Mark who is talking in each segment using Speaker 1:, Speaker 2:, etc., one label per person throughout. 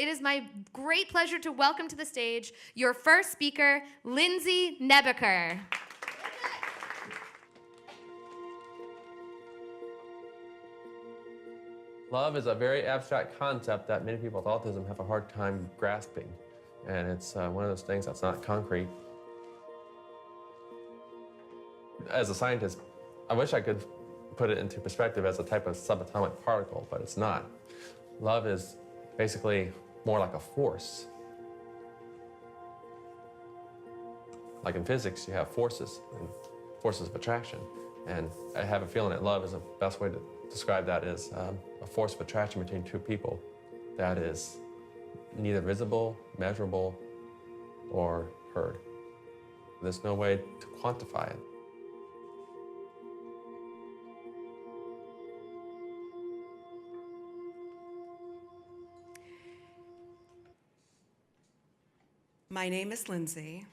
Speaker 1: It is my great pleasure to welcome to the stage your first speaker, Lindsey Nebeker.
Speaker 2: Love is a very abstract concept that many people with autism have a hard time grasping. And it's one of those things that's not concrete. As a scientist, I wish I could put it into perspective as a type of subatomic particle, but it's not. Love is basically more like a force. Like in physics, you have forces and forces of attraction. And I have a feeling that love is the best way to describe that is a force of attraction between two people that is neither visible, measurable, or heard. There's no way to quantify it.
Speaker 3: My name is Lindsey,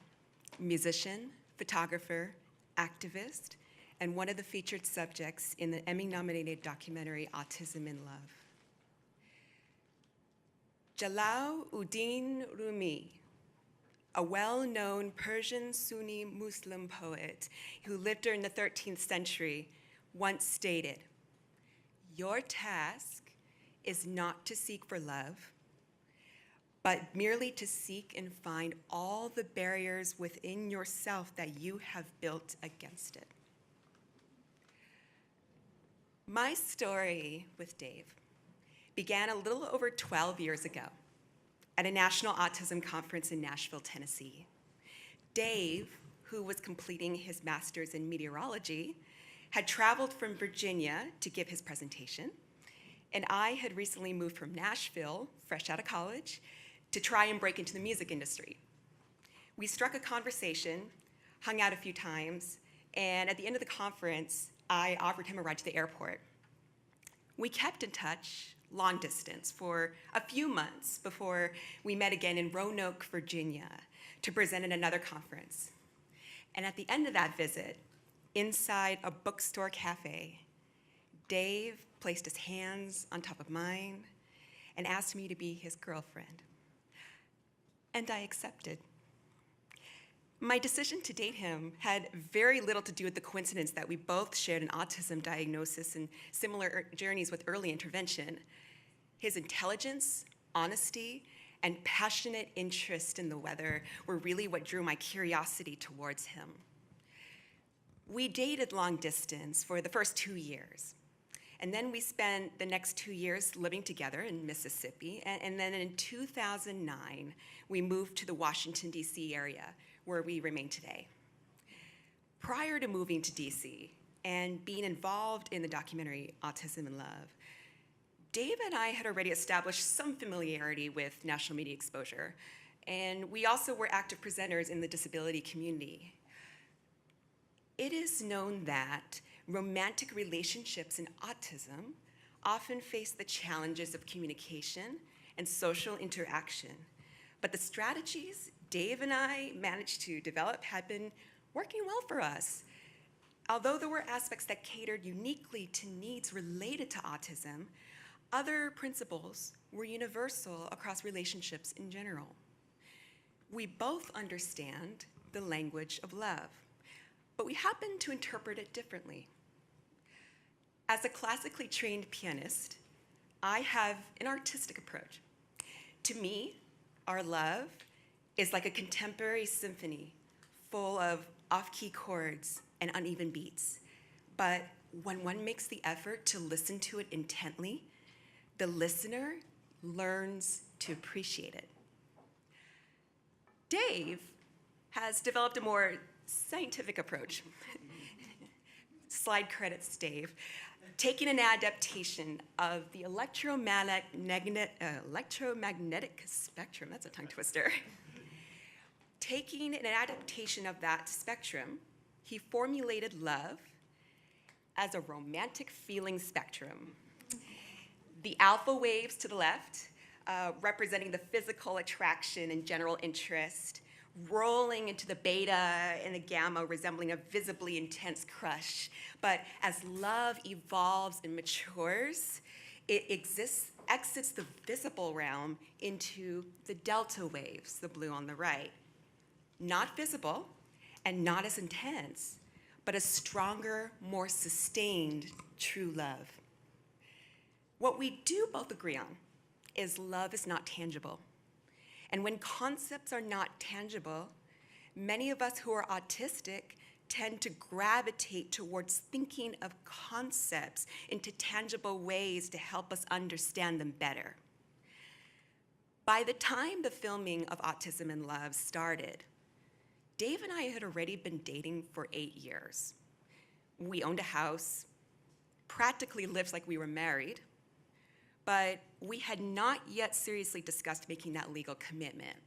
Speaker 3: musician, photographer, activist, and one of the featured subjects in the Emmy-nominated documentary Autism in Love. Jalal-ud-Din Rumi, a well-known Persian Sunni Muslim poet who lived during the 13th century, once stated, "Your task is not to seek for love, but merely to seek and find all the barriers within yourself that you have built against it." My story with Dave began a little over 12 years ago at a national autism conference in Nashville, Tennessee. Dave, who was completing his master's in meteorology, had traveled from Virginia to give his presentation, and I had recently moved from Nashville, fresh out of college, to try and break into the music industry. We struck a conversation, hung out a few times, and at the end of the conference, I offered him a ride to the airport. We kept in touch, long distance, for a few months before we met again in Roanoke, Virginia, to present at another conference. And at the end of that visit, inside a bookstore cafe, Dave placed his hands on top of mine and asked me to be his girlfriend. And I accepted. My decision to date him had very little to do with the coincidence that we both shared an autism diagnosis and similar journeys with early intervention. His intelligence, honesty, and passionate interest in the weather were really what drew my curiosity towards him. We dated long distance for the first 2 years. And then we spent the next 2 years living together in Mississippi. And then in 2009, we moved to the Washington, D.C. area, where we remain today. Prior to moving to DC and being involved in the documentary Autism in Love, Dave and I had already established some familiarity with national media exposure, and we also were active presenters in the disability community. It is known that romantic relationships in autism often face the challenges of communication and social interaction, but the strategies Dave and I managed to develop had been working well for us. Although there were aspects that catered uniquely to needs related to autism, other principles were universal across relationships in general. We both understand the language of love, but we happen to interpret it differently. As a classically trained pianist, I have an artistic approach. To me, our love is like a contemporary symphony full of off-key chords and uneven beats. But when one makes the effort to listen to it intently, the listener learns to appreciate it. Dave has developed a more scientific approach. Slide credits, Dave. Taking an adaptation of the electromagnetic spectrum, that's a tongue twister. Taking an adaptation of that spectrum, he formulated love as a romantic feeling spectrum. The alpha waves to the left, representing the physical attraction and general interest, rolling into the beta and the gamma, resembling a visibly intense crush. But as love evolves and matures, it exists exits the visible realm into the delta waves, the blue on the right. Not visible and not as intense, but a stronger, more sustained true love. What we do both agree on is love is not tangible. And when concepts are not tangible, many of us who are autistic tend to gravitate towards thinking of concepts into tangible ways to help us understand them better. By the time the filming of Autism and Love started, Dave and I had already been dating for 8 years. We owned a house, practically lived like we were married, but we had not yet seriously discussed making that legal commitment.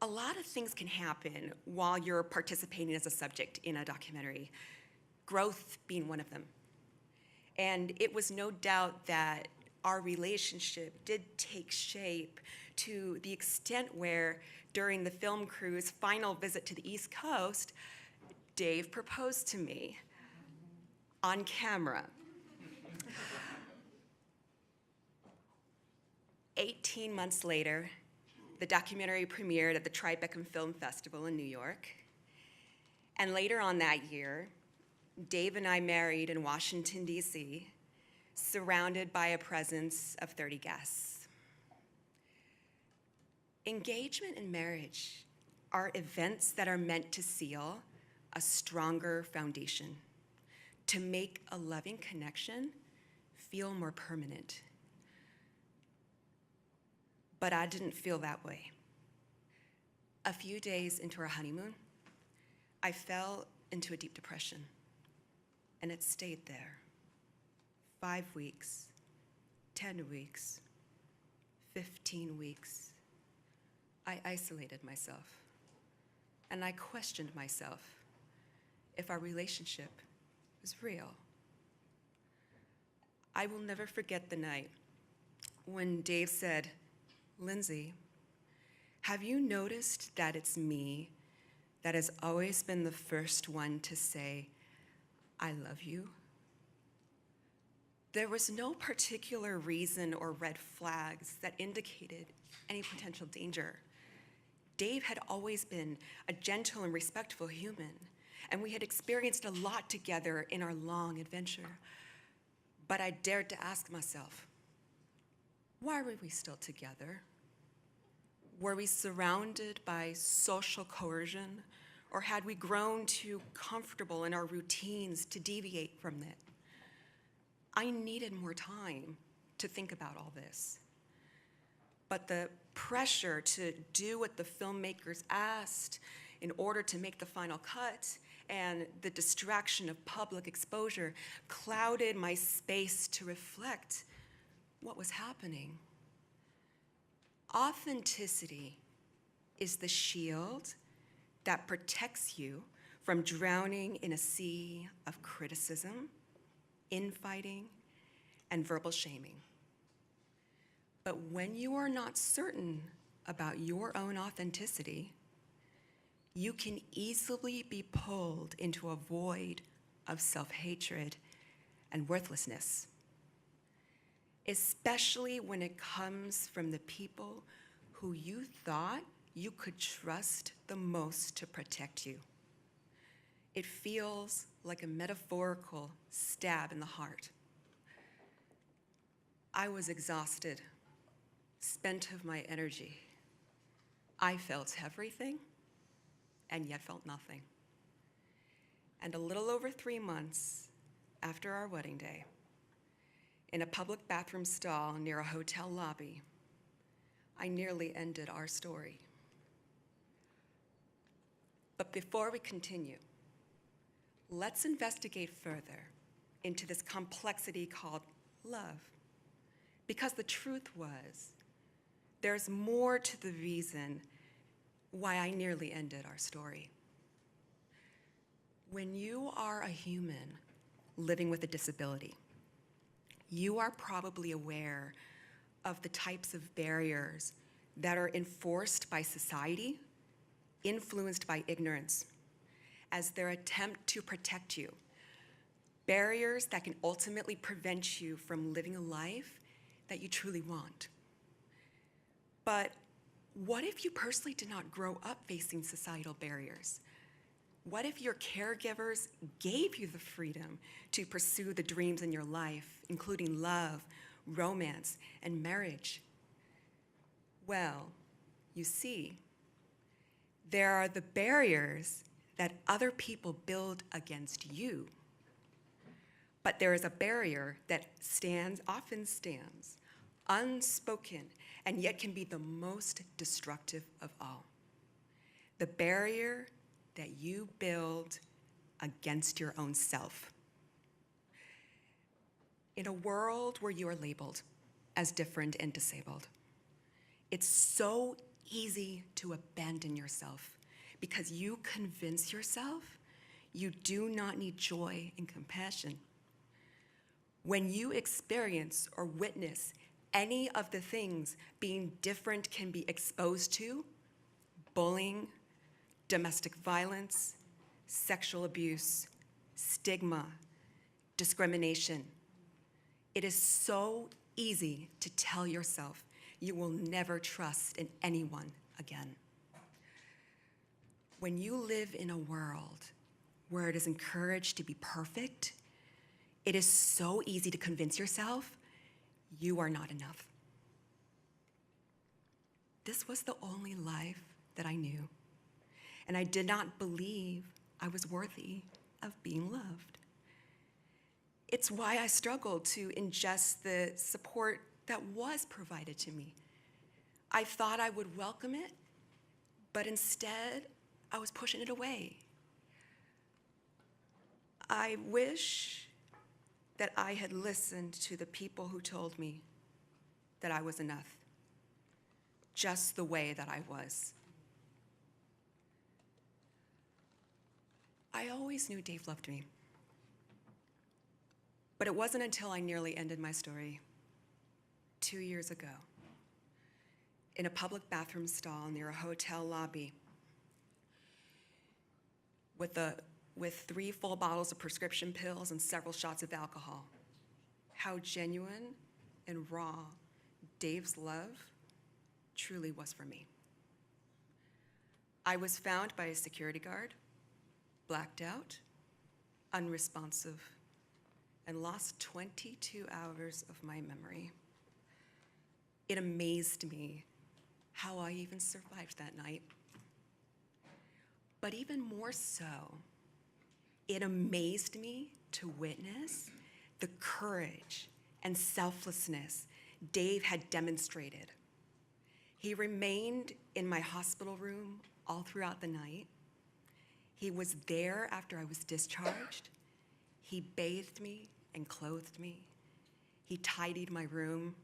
Speaker 3: A lot of things can happen while you're participating as a subject in a documentary, growth being one of them. And it was no doubt that our relationship did take shape to the extent where, during the film crew's final visit to the East Coast, Dave proposed to me on camera. 18 months later, the documentary premiered at the Tribeca Film Festival in New York. And later on that year, Dave and I married in Washington, D.C., surrounded by a presence of 30 guests. Engagement and marriage are events that are meant to seal a stronger foundation, to make a loving connection feel more permanent. But I didn't feel that way. A few days into our honeymoon, I fell into a deep depression, and it stayed there. 5 weeks, 10 weeks, 15 weeks. I isolated myself, and I questioned myself if our relationship was real. I will never forget the night when Dave said, "Lindsey, have you noticed that it's me that has always been the first one to say, 'I love you'?" There was no particular reason or red flags that indicated any potential danger. Dave had always been a gentle and respectful human, and we had experienced a lot together in our long adventure. But I dared to ask myself, why were we still together? Were we surrounded by social coercion, or had we grown too comfortable in our routines to deviate from it? I needed more time to think about all this. But the pressure to do what the filmmakers asked in order to make the final cut and the distraction of public exposure clouded my space to reflect what was happening. Authenticity is the shield that protects you from drowning in a sea of criticism, infighting, and verbal shaming. But when you are not certain about your own authenticity, you can easily be pulled into a void of self-hatred and worthlessness, especially when it comes from the people who you thought you could trust the most to protect you. It feels like a metaphorical stab in the heart. I was exhausted, spent of my energy. I felt everything and yet felt nothing. And a little over 3 months after our wedding day, in a public bathroom stall near a hotel lobby, I nearly ended our story. But before we continue, let's investigate further into this complexity called love. Because the truth was, there's more to the reason why I nearly ended our story. When you are a human living with a disability, you are probably aware of the types of barriers that are enforced by society, influenced by ignorance, as their attempt to protect you. Barriers that can ultimately prevent you from living a life that you truly want. But what if you personally did not grow up facing societal barriers? What if your caregivers gave you the freedom to pursue the dreams in your life, including love, romance, and marriage? Well, you see, there are the barriers that other people build against you. But there is a barrier that often stands, unspoken, and yet can be the most destructive of all. The barrier that you build against your own self. In a world where you are labeled as different and disabled, it's so easy to abandon yourself because you convince yourself you do not need joy and compassion. When you experience or witness any of the things being different can be exposed to, bullying, domestic violence, sexual abuse, stigma, discrimination, it is so easy to tell yourself you will never trust in anyone again. When you live in a world where it is encouraged to be perfect, it is so easy to convince yourself you are not enough. This was the only life that I knew, and I did not believe I was worthy of being loved. It's why I struggled to ingest the support that was provided to me. I thought I would welcome it, but instead, I was pushing it away. I wish that I had listened to the people who told me that I was enough, just the way that I was. I always knew Dave loved me. But it wasn't until I nearly ended my story 2 years ago in a public bathroom stall near a hotel lobby with 3 full bottles of prescription pills and several shots of alcohol, how genuine and raw Dave's love truly was for me. I was found by a security guard, blacked out, unresponsive, and lost 22 hours of my memory. It amazed me how I even survived that night. But even more so, it amazed me to witness the courage and selflessness Dave had demonstrated. He remained in my hospital room all throughout the night. He was there after I was discharged. He bathed me and clothed me. He tidied my room,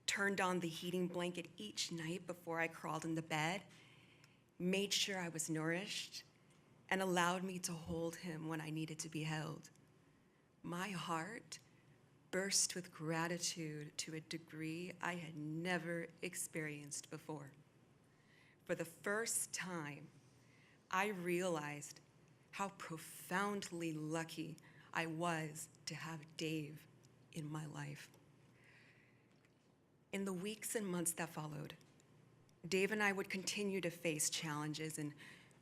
Speaker 3: turned on the heating blanket each night before I crawled into bed, made sure I was nourished, and allowed me to hold him when I needed to be held. My heart burst with gratitude to a degree I had never experienced before. For the first time, I realized how profoundly lucky I was to have Dave in my life. In the weeks and months that followed, Dave and I would continue to face challenges in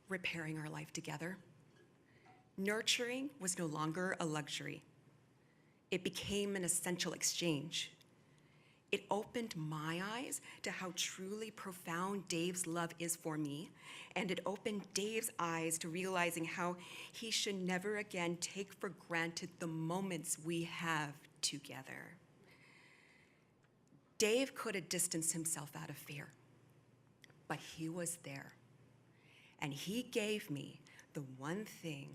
Speaker 3: repairing our life together. Nurturing was no longer a luxury. It became an essential exchange. It opened my eyes to how truly profound Dave's love is for me, and it opened Dave's eyes to realizing how he should never again take for granted the moments we have together. Dave could have distanced himself out of fear, but he was there, and he gave me the one thing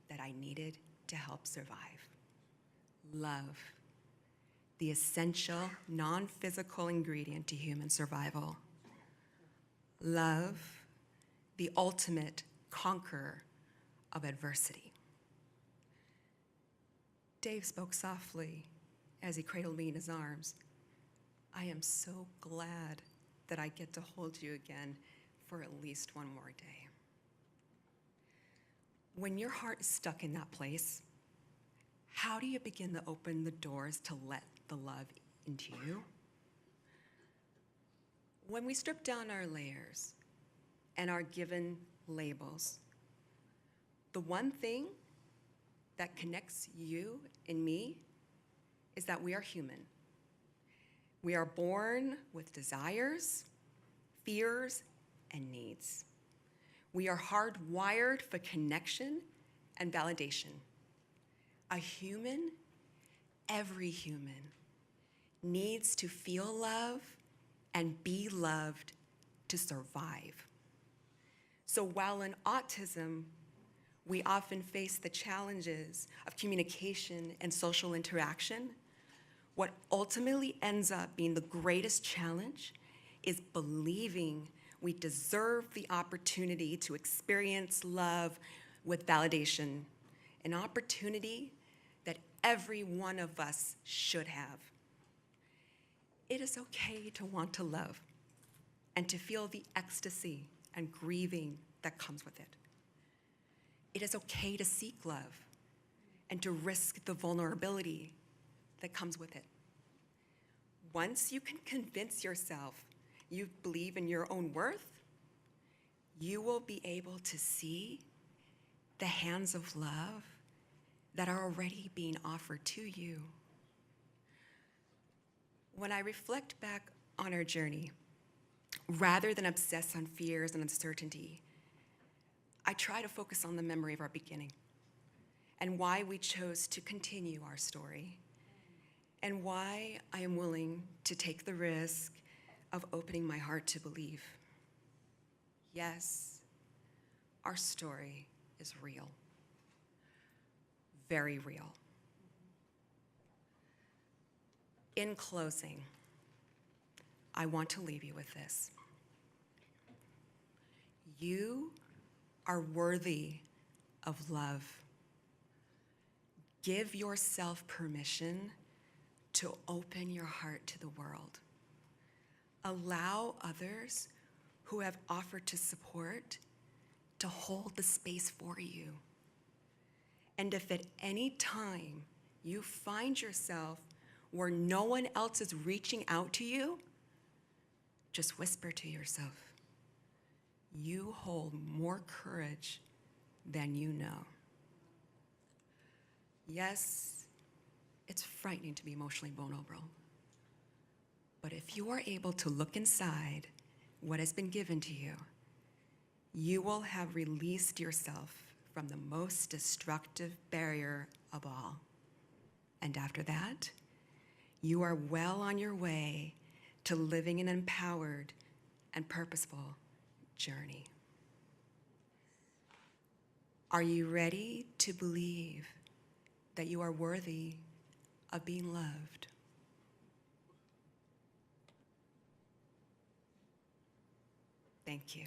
Speaker 3: that I needed to help survive: love. The essential, non-physical ingredient to human survival. Love, the ultimate conqueror of adversity. Dave spoke softly as he cradled me in his arms. I am so glad that I get to hold you again for at least one more day. When your heart is stuck in that place, how do you begin to open the doors to let the love into you? When we strip down our layers and are given labels, the one thing that connects you and me is that we are human. We are born with desires, fears, and needs. We are hardwired for connection and validation. A human, every human, needs to feel love and be loved to survive. So while in autism, we often face the challenges of communication and social interaction, what ultimately ends up being the greatest challenge is believing we deserve the opportunity to experience love with validation, an opportunity that every one of us should have. It is okay to want to love and to feel the ecstasy and grieving that comes with it. It is okay to seek love and to risk the vulnerability that comes with it. Once you can convince yourself you believe in your own worth, you will be able to see the hands of love that are already being offered to you. When I reflect back on our journey, rather than obsess on fears and uncertainty, I try to focus on the memory of our beginning and why we chose to continue our story and why I am willing to take the risk of opening my heart to believe. Yes, our story is real, very real. In closing, I want to leave you with this. You are worthy of love. Give yourself permission to open your heart to the world. Allow others who have offered to support to hold the space for you. And if at any time you find yourself where no one else is reaching out to you, just whisper to yourself, you hold more courage than you know. Yes, it's frightening to be emotionally vulnerable. But if you are able to look inside what has been given to you, you will have released yourself from the most destructive barrier of all. And after that, you are well on your way to living an empowered and purposeful journey. Are you ready to believe that you are worthy of being loved? Thank you.